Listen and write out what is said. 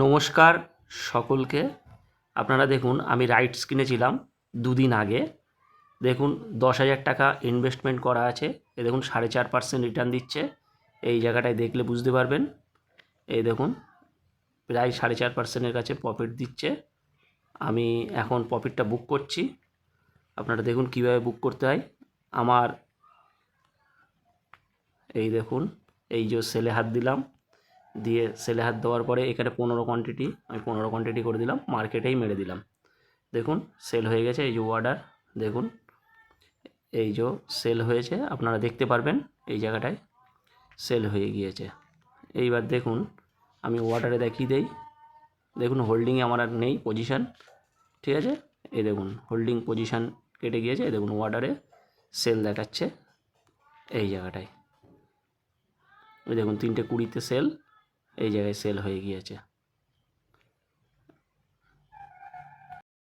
নমস্কার সকলকে। আপনারা দেখুন, আমি রাইটস কিনেছিলাম দুদিন আগে। দেখুন 10,000 টাকা ইনভেস্টমেন্ট করা আছে। দেখুন 4.5% রিটার্ন দিচ্ছে। এই জায়গাটায় দেখলে বুঝতে পারবেন। এই দেখুন প্রায় 4.5%-এর কাছে প্রফিট দিচ্ছে। আমি এখন প্রফিটটা বুক করছি। আপনারা দেখুন কীভাবে বুক করতে হয়। আমার এই দেখুন, এই যে সেলে হাত দিলাম, দিয়ে সেলে হাত দেওয়ার পরে এখানে 15 কোয়ান্টিটি, আমি 15 কোয়ান্টিটি করে দিলাম, মার্কেটেই মেরে দিলাম। দেখুন সেল হয়ে গেছে। এই যে অর্ডার দেখুন, এই যে সেল হয়েছে, আপনারা দেখতে পারবেন এই জায়গাটায় সেল হয়ে গিয়েছে। এইবার দেখুন আমি অর্ডারে দেখিয়ে দেই। দেখুন হোল্ডিংয়ে আমার আর নেই পজিশান, ঠিক আছে। এই দেখুন হোল্ডিং পজিশান কেটে গিয়েছে। এই দেখুন অর্ডারে সেল দেখাচ্ছে এই জায়গাটায়। ওই দেখুন 3:20 সেল, এই জায়গায় সেল হয়ে গিয়েছে।